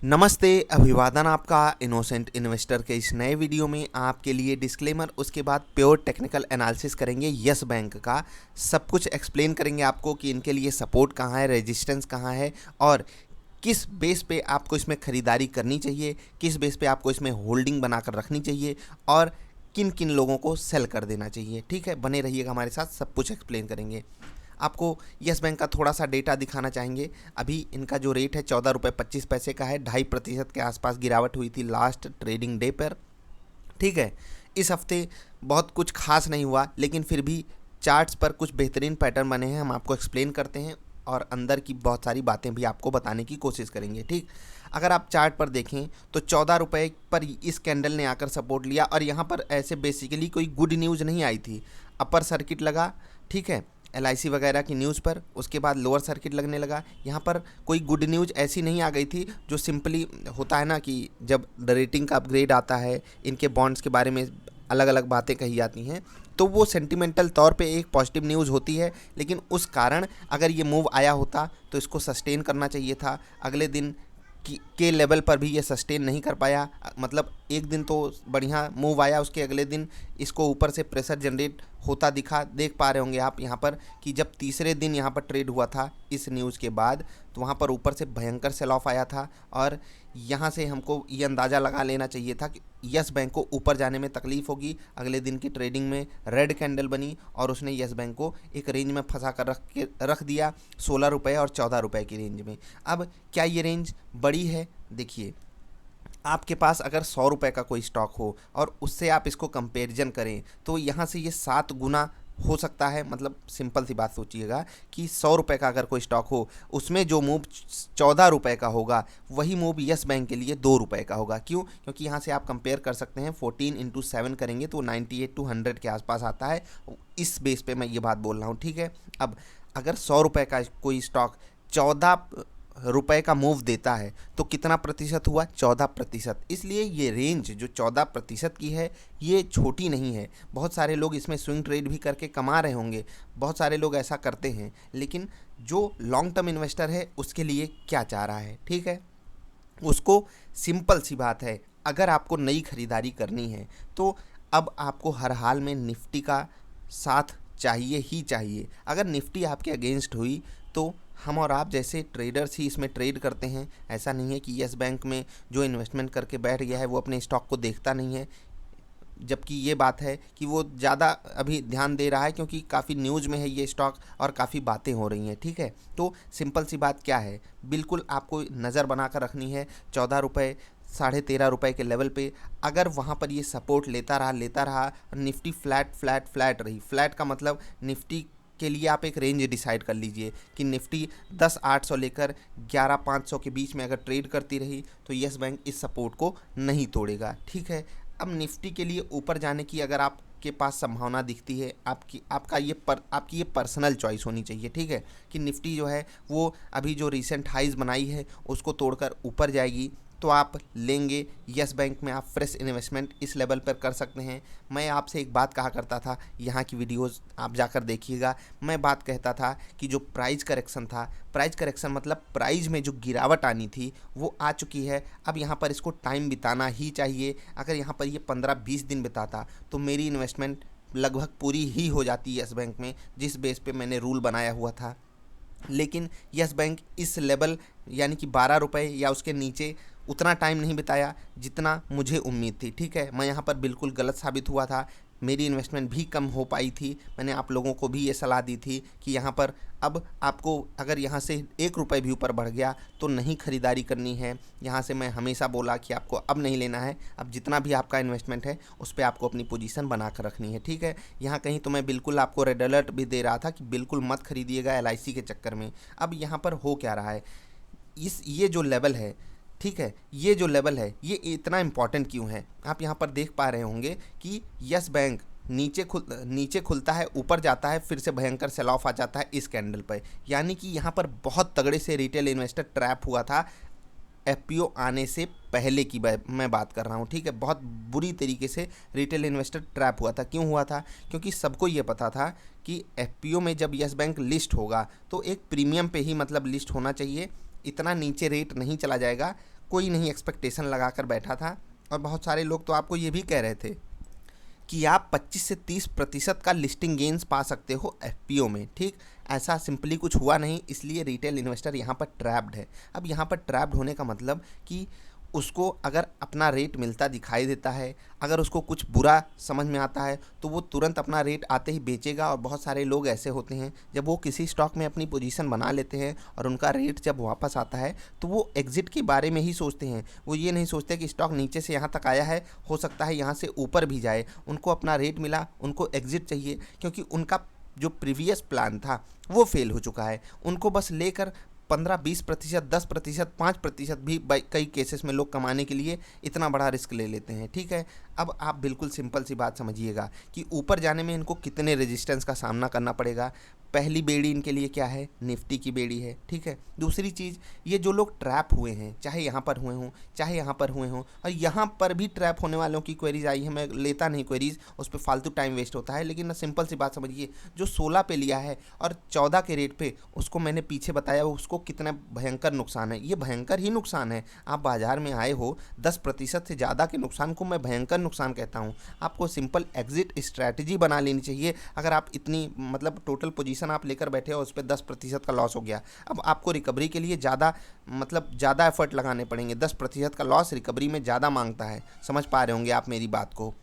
नमस्ते, अभिवादन आपका इनोसेंट इन्वेस्टर के इस नए वीडियो में आपके लिए डिस्क्लेमर, उसके बाद प्योर टेक्निकल एनालिसिस करेंगे यस बैंक का। सब कुछ एक्सप्लेन करेंगे आपको कि इनके लिए सपोर्ट कहाँ है, रेजिस्टेंस कहाँ है और किस बेस पे आपको इसमें ख़रीदारी करनी चाहिए, किस बेस पे आपको इसमें होल्डिंग बनाकर रखनी चाहिए और किन किन लोगों को सेल कर देना चाहिए। ठीक है, बने रहिएगा हमारे साथ, सब कुछ एक्सप्लेन करेंगे। आपको यस बैंक का थोड़ा सा डेटा दिखाना चाहेंगे। अभी इनका जो रेट है 14 रुपये 25 पैसे का है। 2.5% के आसपास गिरावट हुई थी लास्ट ट्रेडिंग डे पर। ठीक है, इस हफ्ते बहुत कुछ खास नहीं हुआ, लेकिन फिर भी चार्ट्स पर कुछ बेहतरीन पैटर्न बने हैं, हम आपको एक्सप्लेन करते हैं और अंदर की बहुत सारी बातें भी आपको बताने की कोशिश करेंगे। ठीक, अगर आप चार्ट पर देखें तो 14 रुपये पर इस कैंडल ने आकर सपोर्ट लिया और यहाँ पर ऐसे बेसिकली कोई गुड न्यूज़ नहीं आई थी। अपर सर्किट लगा, ठीक है, LIC वगैरह की न्यूज़ पर, उसके बाद लोअर सर्किट लगने लगा। यहाँ पर कोई गुड न्यूज़ ऐसी नहीं आ गई थी जो सिंपली होता है ना कि जब रेटिंग का अपग्रेड आता है, इनके बॉन्ड्स के बारे में अलग अलग बातें कही जाती हैं, तो वो सेंटिमेंटल तौर पे एक पॉजिटिव न्यूज़ होती है। लेकिन उस कारण अगर ये मूव आया होता तो इसको सस्टेन करना चाहिए था। अगले दिन के लेवल पर भी ये सस्टेन नहीं कर पाया। मतलब एक दिन तो बढ़िया मूव आया, उसके अगले दिन इसको ऊपर से प्रेशर जनरेट होता दिखा। देख पा रहे होंगे आप यहाँ पर कि जब तीसरे दिन यहाँ पर ट्रेड हुआ था इस न्यूज़ के बाद, तो वहाँ पर ऊपर से भयंकर सेल ऑफ आया था और यहाँ से हमको ये अंदाज़ा लगा लेना चाहिए था कि यस बैंक को ऊपर जाने में तकलीफ़ होगी। अगले दिन की ट्रेडिंग में रेड कैंडल बनी और उसने यस बैंक को एक रेंज में फंसा कर रख दिया, 16 रुपये और 14 रुपये की रेंज में। अब क्या ये रेंज बड़ी है? देखिए, आपके पास अगर 100 रुपये का कोई स्टॉक हो और उससे आप इसको कंपेरिजन करें तो यहाँ से ये 7 गुना हो सकता है। मतलब सिंपल सी बात सोचिएगा कि 100 रुपये का अगर कोई स्टॉक हो, उसमें जो मूव 14 रुपये का होगा वही मूव यस बैंक के लिए 2 रुपये का होगा। क्यों? क्योंकि यहाँ से आप कंपेयर कर सकते हैं, 14 × 7 करेंगे तो 98 to 100 के आसपास आता है। इस बेस पे मैं ये बात बोल रहा हूँ। ठीक है, अब अगर 100 रुपये का कोई स्टॉक 14 रुपये का मूव देता है तो कितना प्रतिशत हुआ? 14%। इसलिए ये रेंज जो 14% की है ये छोटी नहीं है। बहुत सारे लोग इसमें स्विंग ट्रेड भी करके कमा रहे होंगे, बहुत सारे लोग ऐसा करते हैं, लेकिन जो लॉन्ग टर्म इन्वेस्टर है उसके लिए क्या चाह रहा है? ठीक है, उसको सिंपल सी बात है, अगर आपको नई खरीदारी करनी है तो अब आपको हर हाल में निफ्टी का साथ चाहिए ही चाहिए। अगर निफ्टी आपके अगेंस्ट हुई तो हम और आप जैसे ट्रेडर्स ही इसमें ट्रेड करते हैं। ऐसा नहीं है कि यस बैंक में जो इन्वेस्टमेंट करके बैठ गया है वो अपने स्टॉक को देखता नहीं है, जबकि ये बात है कि वो ज़्यादा अभी ध्यान दे रहा है क्योंकि काफ़ी न्यूज़ में है ये स्टॉक और काफ़ी बातें हो रही हैं। ठीक है, तो सिंपल सी बात क्या है, बिल्कुल आपको नज़र बना कर रखनी है 14 रुपये 13.5 रुपये के लेवल पे। अगर वहाँ पर ये सपोर्ट लेता रहा निफ्टी फ्लैट रही, फ्लैट का मतलब निफ्टी के लिए आप एक रेंज डिसाइड कर लीजिए कि निफ्टी 10,800 लेकर 11,500 के बीच में अगर ट्रेड करती रही तो यस बैंक इस सपोर्ट को नहीं तोड़ेगा। ठीक है, अब निफ्टी के लिए ऊपर जाने की अगर आपके पास संभावना दिखती है, आपकी ये पर्सनल चॉइस होनी चाहिए। ठीक है, कि निफ्टी जो है वो अभी जो रिसेंट हाइज बनाई है उसको तोड़कर ऊपर जाएगी तो आप लेंगे यस बैंक में। आप फ्रेश इन्वेस्टमेंट इस लेवल पर कर सकते हैं। मैं आपसे एक बात कहा करता था, यहाँ की वीडियोस आप जाकर देखिएगा। मैं बात कहता था कि जो प्राइस करेक्शन था, प्राइस करेक्शन मतलब प्राइस में जो गिरावट आनी थी वो आ चुकी है। अब यहाँ पर इसको टाइम बिताना ही चाहिए। अगर यहाँ पर ये 15-20 दिन बिताता तो मेरी इन्वेस्टमेंट लगभग पूरी ही हो जाती यस बैंक में, जिस बेस पे मैंने रूल बनाया हुआ था। लेकिन यस बैंक इस लेवल यानी कि 12 रुपये या उसके नीचे उतना टाइम नहीं बिताया जितना मुझे उम्मीद थी। ठीक है, मैं यहाँ पर बिल्कुल गलत साबित हुआ था, मेरी इन्वेस्टमेंट भी कम हो पाई थी। मैंने आप लोगों को भी ये सलाह दी थी कि यहाँ पर अब आपको अगर यहाँ से 1 रुपये भी ऊपर बढ़ गया तो नहीं खरीदारी करनी है। यहाँ से मैं हमेशा बोला कि आपको अब नहीं लेना है, अब जितना भी आपका इन्वेस्टमेंट है उस पर आपको अपनी पोजीशन बना कर रखनी है। ठीक है, यहाँ कहीं तो मैं बिल्कुल आपको रेड अलर्ट भी दे रहा था कि बिल्कुल मत खरीदिएगा LIC के चक्कर में। अब यहाँ पर हो क्या रहा है, ये जो लेवल है, ठीक है, ये जो लेवल है ये इतना इम्पॉर्टेंट क्यों है? आप यहाँ पर देख पा रहे होंगे कि यस बैंक नीचे खुलता है, ऊपर जाता है, फिर से भयंकर सेल ऑफ आ जाता है इस कैंडल पर। यानी कि यहाँ पर बहुत तगड़े से रिटेल इन्वेस्टर ट्रैप हुआ था FPO आने से पहले की मैं बात कर रहा हूँ। ठीक है, बहुत बुरी तरीके से रिटेल इन्वेस्टर ट्रैप हुआ था। क्यों हुआ था? क्योंकि सबको ये पता था कि FPO में जब यस बैंक लिस्ट होगा तो एक प्रीमियम पे ही मतलब लिस्ट होना चाहिए, इतना नीचे रेट नहीं चला जाएगा। कोई नहीं एक्सपेक्टेशन लगा कर बैठा था, और बहुत सारे लोग तो आपको ये भी कह रहे थे कि आप 25 से 30% का लिस्टिंग गेन्स पा सकते हो एफपीओ में। ठीक, ऐसा सिंपली कुछ हुआ नहीं, इसलिए रिटेल इन्वेस्टर यहाँ पर ट्रैप्ड है। अब यहाँ पर ट्रैप्ड होने का मतलब कि उसको अगर अपना रेट मिलता दिखाई देता है, अगर उसको कुछ बुरा समझ में आता है तो वो तुरंत अपना रेट आते ही बेचेगा। और बहुत सारे लोग ऐसे होते हैं, जब वो किसी स्टॉक में अपनी पोजीशन बना लेते हैं और उनका रेट जब वापस आता है तो वो एग्ज़िट के बारे में ही सोचते हैं। वो ये नहीं सोचते कि स्टॉक नीचे से यहाँ तक आया है, हो सकता है यहाँ से ऊपर भी जाए, उनको अपना रेट मिला, उनको एग्ज़िट चाहिए, क्योंकि उनका जो प्रीवियस प्लान था वो फेल हो चुका है। उनको बस लेकर 15-20%, 10%, 5% भी कई केसेस में लोग कमाने के लिए इतना बड़ा रिस्क ले लेते हैं। ठीक है, अब आप बिल्कुल सिंपल सी बात समझिएगा कि ऊपर जाने में इनको कितने रेजिस्टेंस का सामना करना पड़ेगा। पहली बेड़ी इनके लिए क्या है, निफ्टी की बेड़ी है। ठीक है, दूसरी चीज़, ये जो लोग ट्रैप हुए हैं, चाहे यहाँ पर हुए हों चाहे यहाँ पर हुए हों, और यहाँ पर भी ट्रैप होने वालों की क्वेरीज आई है, मैं लेता नहीं क्वेरीज, उस पर फालतू टाइम वेस्ट होता है। लेकिन सिंपल सी बात समझिए, जो 16 पे लिया है और 14 के रेट पे, उसको मैंने पीछे बताया उसको कितना भयंकर नुकसान है। ये भयंकर ही नुकसान है। आप बाजार में आए हो, 10% से ज़्यादा के नुकसान को मैं भयंकर नुकसान कहता हूँ। आपको सिंपल एग्जिट स्ट्रैटेजी बना लेनी चाहिए। अगर आप इतनी मतलब टोटल पोजीशन आप लेकर बैठे हो, उस पर 10% का लॉस हो गया, अब आपको रिकवरी के लिए ज़्यादा एफर्ट लगाने पड़ेंगे। 10% का लॉस रिकवरी में ज़्यादा मांगता है। समझ पा रहे होंगे आप मेरी बात को।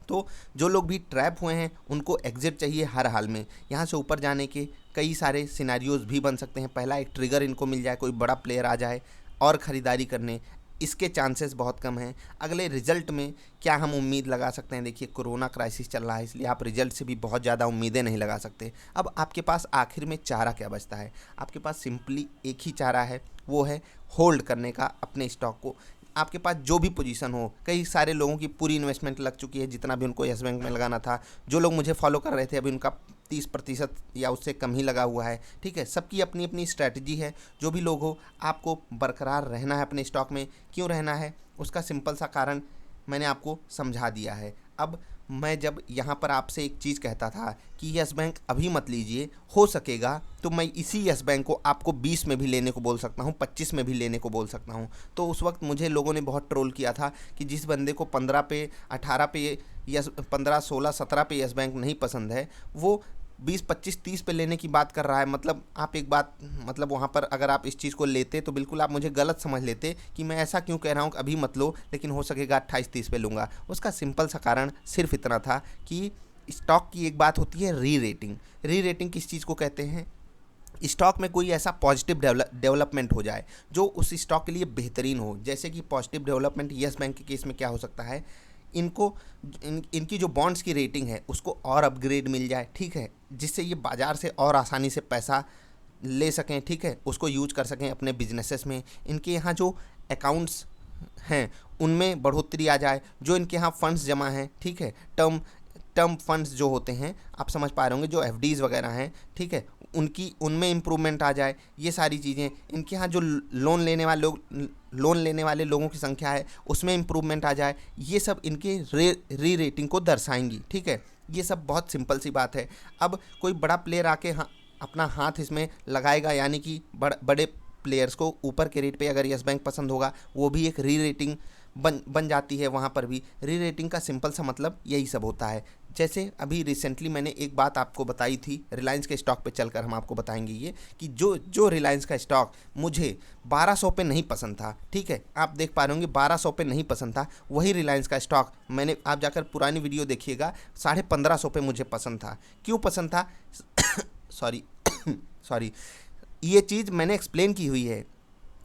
तो जो लोग भी ट्रैप हुए हैं उनको एग्जिट चाहिए हर हाल में। यहाँ से ऊपर जाने के कई सारे सिनेरियोज भी बन सकते हैं। पहला, एक ट्रिगर इनको मिल जाए, कोई बड़ा प्लेयर आ जाए और ख़रीदारी करने, इसके चांसेस बहुत कम हैं। अगले रिजल्ट में क्या हम उम्मीद लगा सकते हैं, देखिए कोरोना क्राइसिस चल रहा है, इसलिए आप रिजल्ट से भी बहुत ज़्यादा उम्मीदें नहीं लगा सकते। अब आपके पास आखिर में चारा क्या बचता है? आपके पास सिंपली एक ही चारा है, वो है होल्ड करने का अपने स्टॉक को। आपके पास जो भी पोजीशन हो, कई सारे लोगों की पूरी इन्वेस्टमेंट लग चुकी है, जितना भी उनको येस बैंक में लगाना था। जो लोग मुझे फॉलो कर रहे थे, अभी उनका 30% या उससे कम ही लगा हुआ है। ठीक है, सबकी अपनी अपनी स्ट्रैटेजी है। जो भी लोग हो, आपको बरकरार रहना है अपने स्टॉक में। क्यों रहना है, उसका सिंपल सा कारण मैंने आपको समझा दिया है। अब मैं जब यहाँ पर आपसे एक चीज़ कहता था कि यस बैंक अभी मत लीजिए, हो सकेगा तो मैं इसी यस बैंक को आपको 20 में भी लेने को बोल सकता हूँ, 25 में भी लेने को बोल सकता हूँ। तो उस वक्त मुझे लोगों ने बहुत ट्रोल किया था कि जिस बंदे को 15 पे 18 पे यस 15, 16, 17 पे यस बैंक नहीं पसंद है, वो 20, 25, 30 पे लेने की बात कर रहा है। मतलब आप एक बात, मतलब वहाँ पर अगर आप इस चीज़ को लेते तो बिल्कुल आप मुझे गलत समझ लेते कि मैं ऐसा क्यों कह रहा हूँ कि अभी मत लो, लेकिन हो सकेगा 28-30 पे लूँगा। उसका सिंपल सा कारण सिर्फ इतना था कि स्टॉक की एक बात होती है री रेटिंग। री रेटिंग किस चीज़ को कहते हैं? स्टॉक में कोई ऐसा पॉजिटिव डेवलपमेंट हो जाए जो उस स्टॉक के लिए बेहतरीन हो। जैसे कि पॉजिटिव डेवलपमेंट येस बैंक के केस में क्या हो सकता है, इनकी जो बॉन्ड्स की रेटिंग है उसको और अपग्रेड मिल जाए। ठीक है, जिससे ये बाज़ार से और आसानी से पैसा ले सकें। ठीक है, उसको यूज कर सकें अपने बिजनेसेस में। इनके यहाँ जो अकाउंट्स हैं उनमें बढ़ोतरी आ जाए। जो इनके यहाँ फंड्स जमा हैं, ठीक है, टर्म फंड्स जो होते हैं, आप समझ पा रहे होंगे, जो एफडीज़ वगैरह हैं, ठीक है, उनमें इम्प्रूवमेंट आ जाए। ये सारी चीज़ें, इनके यहाँ जो लोन लेने वाले लोगों की संख्या है उसमें इम्प्रूवमेंट आ जाए, ये सब इनके री रेटिंग को दर्शाएंगी। ठीक है, ये सब बहुत सिंपल सी बात है। अब कोई बड़ा प्लेयर आके अपना हाथ इसमें लगाएगा, यानी कि बड़े प्लेयर्स को ऊपर के रेट पे अगर यस बैंक पसंद होगा, वो भी एक री रेटिंग बन जाती है। वहाँ पर भी री रेटिंग का सिंपल सा मतलब यही सब होता है। जैसे अभी रिसेंटली मैंने एक बात आपको बताई थी, रिलायंस के स्टॉक पे चलकर हम आपको बताएंगे ये कि जो रिलायंस का स्टॉक मुझे 1200 पे नहीं पसंद था, ठीक है, आप देख पा रहे होंगे 1200 पे नहीं पसंद था, वही रिलायंस का स्टॉक मैंने, आप जाकर पुरानी वीडियो देखिएगा, 1550 पे मुझे पसंद था। क्यों पसंद था? सॉरी, ये चीज़ मैंने एक्सप्लेन की हुई है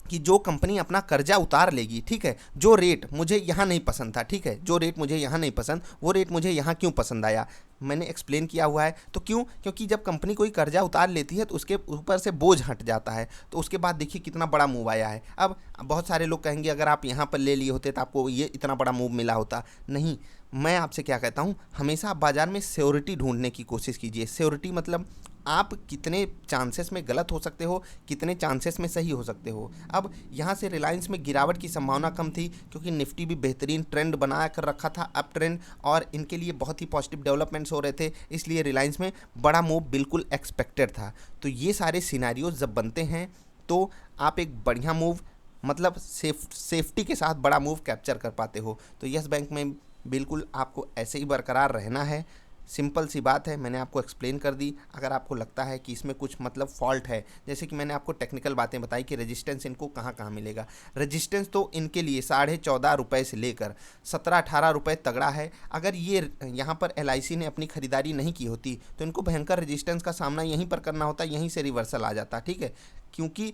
कि जो कंपनी अपना कर्जा उतार लेगी, ठीक है, जो रेट मुझे यहाँ नहीं पसंद था, ठीक है, जो रेट मुझे यहाँ नहीं पसंद, वो रेट मुझे यहाँ क्यों पसंद आया, मैंने एक्सप्लेन किया हुआ है। तो क्यों? क्योंकि जब कंपनी कोई कर्जा उतार लेती है तो उसके ऊपर से बोझ हट जाता है। तो उसके बाद देखिए कितना बड़ा मूव आया है। अब बहुत सारे लोग कहेंगे अगर आप यहाँ पर ले लिए होते तो आपको ये इतना बड़ा मूव मिला होता। नहीं, मैं आपसे क्या कहता हूँ, हमेशा आप बाज़ार में श्योरिटी ढूंढने की कोशिश कीजिए। श्योरिटी मतलब आप कितने चांसेस में गलत हो सकते हो, कितने चांसेस में सही हो सकते हो। अब यहाँ से रिलायंस में गिरावट की संभावना कम थी क्योंकि निफ्टी भी बेहतरीन ट्रेंड बना कर रखा था, अप ट्रेंड, और इनके लिए बहुत ही पॉजिटिव डेवलपमेंट्स हो रहे थे, इसलिए रिलायंस में बड़ा मूव बिल्कुल एक्सपेक्टेड था। तो ये सारे सिनेरियोज जब बनते हैं तो आप एक बढ़िया मूव मतलब सेफ्टी के साथ बड़ा मूव कैप्चर कर पाते हो। तो यस बैंक में बिल्कुल आपको ऐसे ही बरकरार रहना है। सिंपल सी बात है, मैंने आपको एक्सप्लेन कर दी। अगर आपको लगता है कि इसमें कुछ मतलब फॉल्ट है, जैसे कि मैंने आपको टेक्निकल बातें बताई कि रेजिस्टेंस इनको कहाँ कहाँ मिलेगा। रेजिस्टेंस तो इनके लिए 14.5 से लेकर 17-18 रुपये तगड़ा है। अगर ये यहाँ पर LIC ने अपनी खरीदारी नहीं की होती तो इनको भयंकर रेजिस्टेंस का सामना यहीं पर करना होता, यहीं से रिवर्सल आ जाता। ठीक है, क्योंकि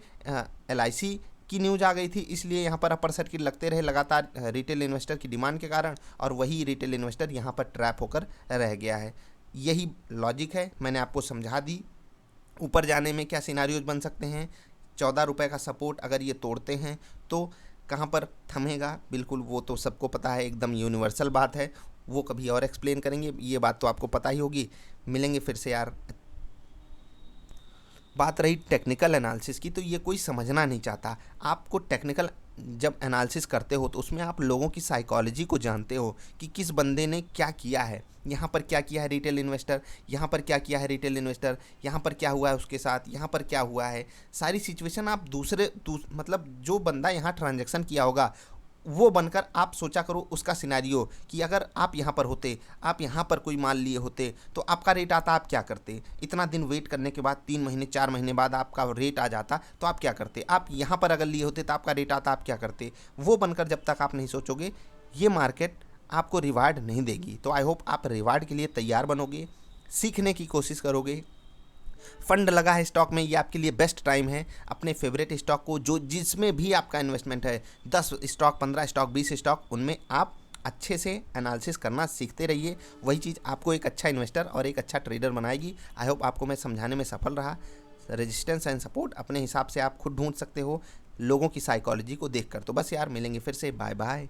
LIC की न्यूज़ आ गई थी, इसलिए यहाँ पर अपर सर्किट लगते रहे लगातार रिटेल इन्वेस्टर की डिमांड के कारण, और वही रिटेल इन्वेस्टर यहाँ पर ट्रैप होकर रह गया है। यही लॉजिक है, मैंने आपको समझा दी। ऊपर जाने में क्या सिनारियोज बन सकते हैं, 14 रुपये का सपोर्ट अगर ये तोड़ते हैं तो कहाँ पर थमेगा, बिल्कुल वो तो सबको पता है, एकदम यूनिवर्सल बात है। वो कभी और एक्सप्लेन करेंगे, ये बात तो आपको पता ही होगी। मिलेंगे फिर से यार। बात रही टेक्निकल एनालिसिस की, तो ये कोई समझना नहीं चाहता। आपको टेक्निकल जब एनालिसिस करते हो तो उसमें आप लोगों की साइकोलॉजी को जानते हो कि किस बंदे ने क्या किया है। यहाँ पर क्या किया है रिटेल इन्वेस्टर, यहाँ पर क्या किया है रिटेल इन्वेस्टर, यहाँ पर क्या हुआ है उसके साथ, यहाँ पर क्या हुआ है। सारी सिचुएशन आप मतलब जो बंदा यहाँ ट्रांजैक्शन किया होगा वो बनकर आप सोचा करो उसका सिनारियो, कि अगर आप यहाँ पर होते, आप यहाँ पर कोई माल लिए होते तो आपका रेट आता, आप क्या करते। इतना दिन वेट करने के बाद 3 महीने 4 महीने बाद आपका रेट आ जाता तो आप क्या करते। आप यहाँ पर अगर लिए होते तो आपका रेट आता, आप क्या करते। वो बनकर जब तक आप नहीं सोचोगे, ये मार्केट आपको रिवार्ड नहीं देगी। तो आई होप आप रिवार्ड के लिए तैयार बनोगे, सीखने की कोशिश करोगे। फंड लगा है स्टॉक में, ये आपके लिए बेस्ट टाइम है। अपने फेवरेट स्टॉक को, जो जिसमें भी आपका इन्वेस्टमेंट है, 10 स्टॉक, 15 स्टॉक, 20 स्टॉक, उनमें आप अच्छे से एनालिसिस करना सीखते रहिए। वही चीज़ आपको एक अच्छा इन्वेस्टर और एक अच्छा ट्रेडर बनाएगी। आई होप आपको मैं समझाने में सफल रहा। रेजिस्टेंस एंड सपोर्ट अपने हिसाब से आप खुद ढूंढ सकते हो, लोगों की साइकोलॉजी को देखकर। तो बस यार, मिलेंगे फिर से। Bye bye.